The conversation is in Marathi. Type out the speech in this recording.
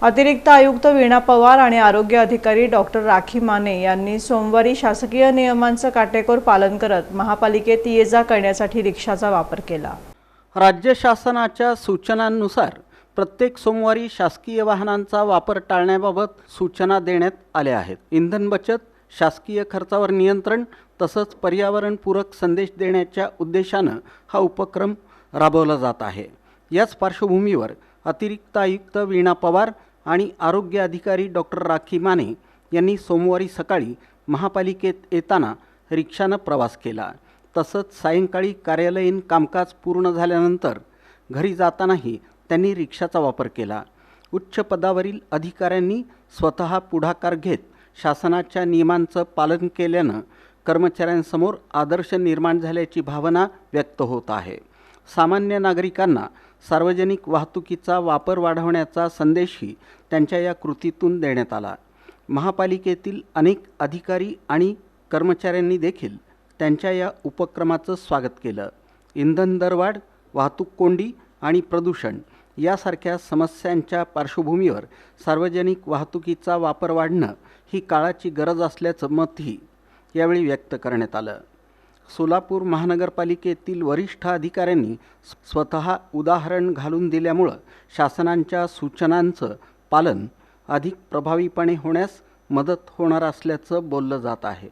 अतिरिक्त आयुक्त वीणा पवार आणि आरोग्य अधिकारी डॉक्टर राखी माने यांनी सोमवारी शासकीय नियमांचं काटेकोर पालन करत महापालिकेत ये-जा करण्यासाठी रिक्षाचा वापर केला। राज्य शासनाच्या सूचनांनुसार प्रत्येक सोमवारी शासकीय वाहनांचा वापर टाळण्याबाबत सूचना देण्यात आल्या आहेत। इंधन बचत, शासकीय खर्चावर नियंत्रण तसंच पर्यावरणपूरक संदेश देण्याच्या उद्देशानं हा उपक्रम राबवला जात आहे। याच पार्श्वभूमीवर अतिरिक्त आयुक्त वीणा पवार आणि आरोग्य अधिकारी डॉक्टर राखी माने यांनी सोमवारी सकाळी महापालिकेत येताना रिक्षानं प्रवास केला। तसंच सायंकाळी कार्यालयीन कामकाज पूर्ण झाल्यानंतर घरी जातानाही त्यांनी रिक्षाचा वापर केला। उच्च पदावरील अधिकाऱ्यांनी स्वतः पुढाकार घेत शासनाच्या नियमांचं पालन केल्यानं कर्मचाऱ्यांसमोर आदर्श निर्माण झाल्याची भावना व्यक्त होत आहे। सामान्य नागरिकांना सार्वजनिक वाहतुकीचा वापर वाढवण्याचा संदेशही त्यांच्या या कृतीतून देण्यात आला। महापालिकेतील अनेक अधिकारी आणि कर्मचाऱ्यांनी देखील त्यांच्या या उपक्रमाचं स्वागत केलं। इंधन दरवाढ, वाहतूक कोंडी आणि प्रदूषण यासारख्या समस्यांच्या पार्श्वभूमीवर सार्वजनिक वाहतुकीचा वापर वाढणं ही काळाची गरज असल्याचं मतही यावेळी व्यक्त करण्यात आलं। सोलापूर महानगरपालिकेतील वरिष्ठ अधिकाऱ्यांनी स्वतः उदाहरण घालून दिल्यामुळं शासनाच्या सूचनांचं पालन अधिक प्रभावीपणे होण्यास मदत होणार असल्याचं बोललं जात आहे।